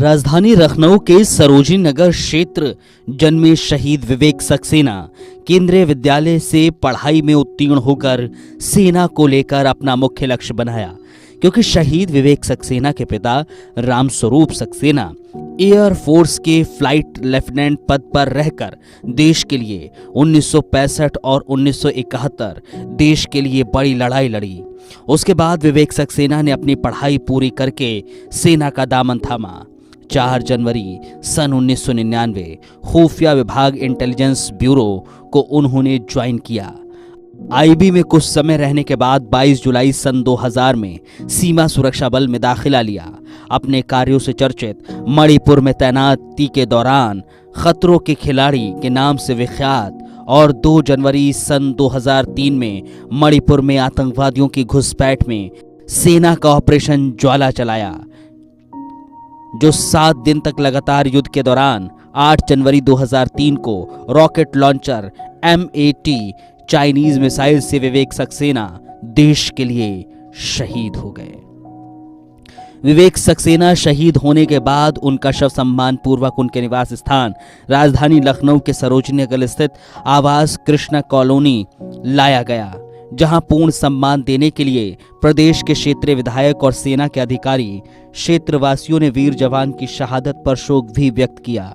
राजधानी लखनऊ के सरोजिनी नगर क्षेत्र जन्मे शहीद विवेक सक्सेना केंद्रीय विद्यालय से पढ़ाई में उत्तीर्ण होकर सेना को लेकर अपना मुख्य लक्ष्य बनाया, क्योंककि शहीद विवेक सक्सेना के पिता रामस्वरूप सक्सेना एयर फोर्स के फ्लाइट लेफ्टिनेंट पद पर रहकर देश के लिए 1965 और 1971 देश के लिए बड़ी लड़ाई लड़ी। उसके बाद विवेक सक्सेना ने अपनी पढ़ाई पूरी करके सेना का दामन थामा। 4 जनवरी सन 1999 खुफिया विभाग इंटेलिजेंस ब्यूरो को उन्होंने ज्वाइन किया। आईबी में कुछ समय रहने के बाद 22 जुलाई सन 2000 में सीमा सुरक्षा बल में दाखिला लिया। अपने कार्यों से चर्चित मणिपुर में तैनाती के दौरान खतरों के खिलाड़ी के नाम से विख्यात और 2 जनवरी सन 2003 में मणिपुर में आतंकवादियों की घुसपैठ में सेना का ऑपरेशन ज्वाला चलाया, जो 7 दिन तक लगातार युद्ध के दौरान 8 जनवरी 2003 को rocket launcher M80 Chinese missile से विवेक सक्सेना देश के लिए शहीद हो गए। विवेक सक्सेना शहीद होने के बाद उनका शव सम्मान पूर्वक उनके निवास स्थान राजधानी लखनऊ के सरोजिनी नगर स्थित आवास कृष्णा कॉलोनी लाया गया, जहां पूर्ण सम्मान देने के लिए प्रदेश के क्षेत्रीय विधायक और सेना के अधिकारी क्षेत्रवासियों ने वीर जवान की शहादत पर शोक भी व्यक्त किया।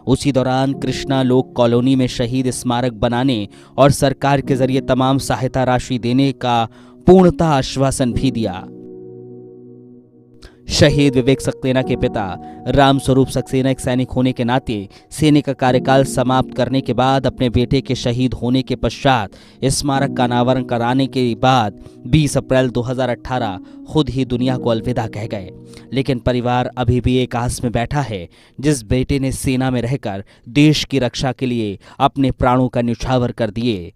उसी दौरान कृष्णा लोक कॉलोनी में शहीद स्मारक बनाने और सरकार के जरिए तमाम सहायता राशि देने का पूर्णतः आश्वासन भी दिया। शहीद विवेक सक्सेना के पिता रामस्वरूप सक्सेना एक सैनिक होने के नाते सेना का कार्यकाल समाप्त करने के बाद अपने बेटे के शहीद होने के पश्चात स्मारक का अनावरण कराने के बाद 20 अप्रैल 2018 खुद ही दुनिया को अलविदा कह गए। लेकिन परिवार अभी भी एक आस में बैठा है, जिस बेटे ने सेना में रहकर देश की रक्षा के लिए अपने प्राणों का न्यौछावर कर दिए।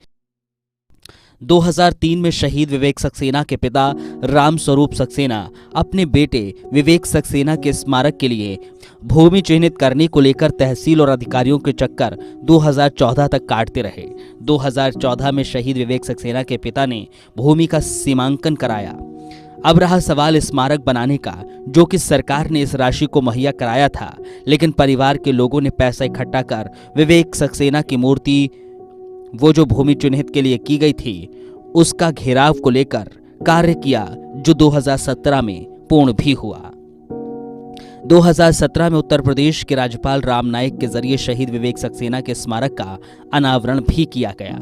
2003 में शहीद विवेक सक्सेना के पिता रामस्वरूप सक्सेना अपने बेटे विवेक सक्सेना के स्मारक के लिए भूमि चिन्हित करने को लेकर तहसील और अधिकारियों के चक्कर 2014 तक काटते रहे। 2014 में शहीद विवेक सक्सेना के पिता ने भूमि का सीमांकन कराया। अब रहा सवाल स्मारक बनाने का, जो कि सरकार ने इस राशि को मुहैया कराया था, लेकिन परिवार के लोगों ने पैसा इकट्ठा कर विवेक सक्सेना की मूर्ति, वो जो भूमि चिन्हित के लिए की गई थी, उसका घेराव को लेकर कार्य किया, जो 2017 में पूर्ण भी हुआ। 2017 में उत्तर प्रदेश के राज्यपाल राम नाईक के जरिए शहीद विवेक सक्सेना के स्मारक का अनावरण भी किया गया।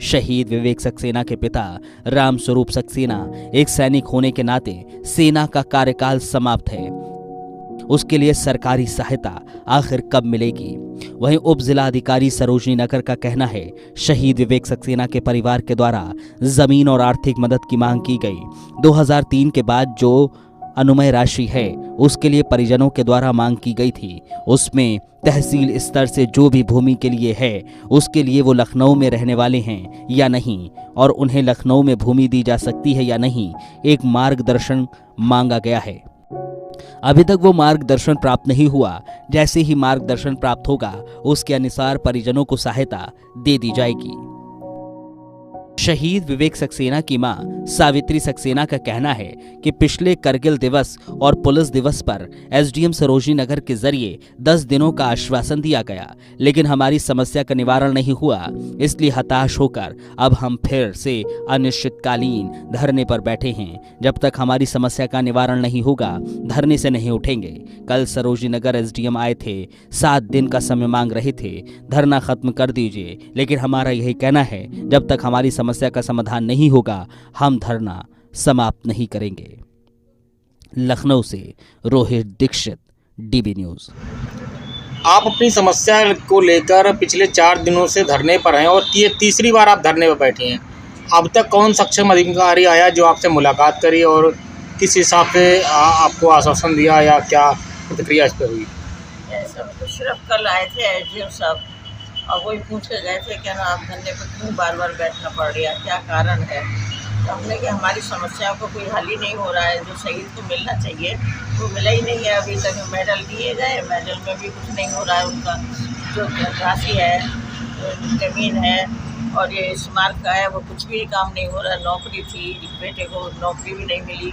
शहीद विवेक सक्सेना के पिता रामस्वरूप सक्सेना एक सैनिक होने के नाते सेना का कार्यकाल समाप्त है, उसके लिए सरकारी सहायता आखिर कब मिलेगी? वहीं उप जिला अधिकारी सरोजिनी नगर का कहना है, शहीद विवेक सक्सेना के परिवार के द्वारा जमीन और आर्थिक मदद की मांग की गई। 2003 के बाद जो अनुमय राशि है, उसके लिए परिजनों के द्वारा मांग की गई थी। उसमें तहसील स्तर से जो भी भूमि के लिए है, उसके लिए वो लखनऊ में रहने वाले हैं या नहीं, और उन्हें लखनऊ में भूमि दी जा सकती है या नहीं, एक मार्गदर्शन मांगा गया है। अभी तक वो मार्गदर्शन प्राप्त नहीं हुआ। जैसे ही मार्गदर्शन प्राप्त होगा, उसके अनुसार परिजनों को सहायता दे दी जाएगी। शहीद विवेक सक्सेना की मां सावित्री सक्सेना का कहना है कि पिछले करगिल दिवस और पुलिस दिवस पर एसडीएम सरोजिनी नगर के जरिए 10 दिनों का आश्वासन दिया गया, लेकिन हमारी समस्या का निवारण नहीं हुआ। इसलिए हताश होकर अब हम फिर से अनिश्चितकालीन धरने पर बैठे हैं। जब तक हमारी समस्या का निवारण नहीं होगा, धरने से नहीं उठेंगे। कल सरोजिनी नगर एसडीएम आए थे, 7 दिन का समय मांग रहे थे, धरना खत्म कर दीजिए, लेकिन हमारा यही कहना है, जब तक हमारी समस्या का समाधान नहीं होगा, हम धरना समाप्त नहीं करेंगे। लखनऊ से रोहित दीक्षित, डीबी न्यूज। आप अपनी समस्या को लेकर पिछले 4 दिनों से धरने पर हैं और ये तीसरी बार आप धरने पर बैठे हैं। अब तक कौन सक्षम अधिकारी आया जो आपसे मुलाकात करी और किस हिसाब से आपको आश्वासन दिया, या क्या प्रतिक्रिया इस पर हुई? सब सिर्फ कल आए थे एसडीएम साहब, और वही पूछ के गए थे कि ना आप धरने पर क्यों बार बार बैठना पड़ रहा है, क्या कारण है। तो हमने कि हमारी समस्याओं को कोई हल ही नहीं हो रहा है, जो शहीद को मिलना चाहिए वो मिला ही नहीं है। अभी तक मेडल दिए गए, मेडल में भी कुछ नहीं हो रहा है। उनका जो राशि है, ज़मीन है और ये स्मारक का है, वो कुछ भी काम नहीं हो रहा है। नौकरी थी, बेटे को नौकरी भी नहीं मिली,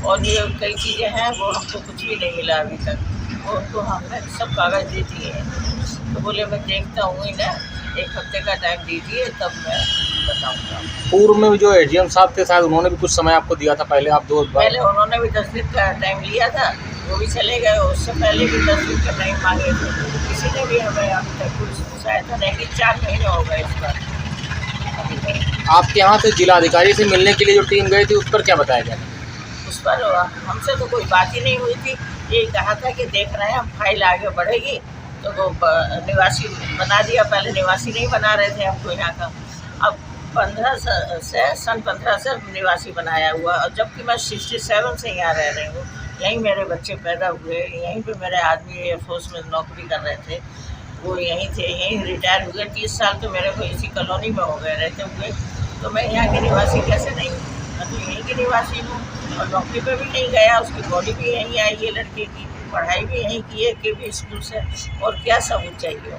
और ये कई चीज़ें हैं वो हमको कुछ भी नहीं मिला अभी तक। तो उनको हमने सब कागज़ दे दिए हैं। तो बोले मैं देखता हूँ ही ना, 1 हफ्ते का टाइम दीजिए तब मैं बताऊँगा। पूर्व में भी जो एसडीएम साहब थे शायद उन्होंने भी कुछ समय आपको दिया था, पहले आप 2 बार। पहले उन्होंने भी 10 दिन का टाइम लिया था, वो भी चले गए। उससे पहले भी 10 दिन का टाइम मांगे थे, किसी ने भी हमें अभी तक कुछ सहायता नहीं की। 4 महीने हो गए इस बार अभी तक। आपके यहाँ से जिलाधिकारी से मिलने के लिए जो टीम गई थी उस पर क्या बताया गया? उस पर हमसे तो कोई बात ही नहीं हुई थी। ये कहा था कि देख रहे हैं हम, फाइल आगे बढ़ेगी तो वो निवासी बना दिया। पहले निवासी नहीं बना रहे थे हमको यहाँ का, अब 15 से निवासी बनाया हुआ। और जबकि मैं 67 से यहाँ रह रही हूँ, यहीं मेरे बच्चे पैदा हुए, यहीं पे मेरे आदमी एयरफोर्स में नौकरी कर रहे थे, वो यहीं थे, यहीं रिटायर हुए। 30 साल तो मेरे को इसी कॉलोनी में हो गए रहते हुए। तो मैं यहाँ की निवासी कैसे नहीं हूँ? मैं तो यहीं की निवासी हूँ और नौकरी पे भी नहीं गया। उसकी बॉडी भी यहीं आई है, लड़के की पढ़ाई भी यहीं की है, के भी स्कूल से। और क्या सबूत चाहिए?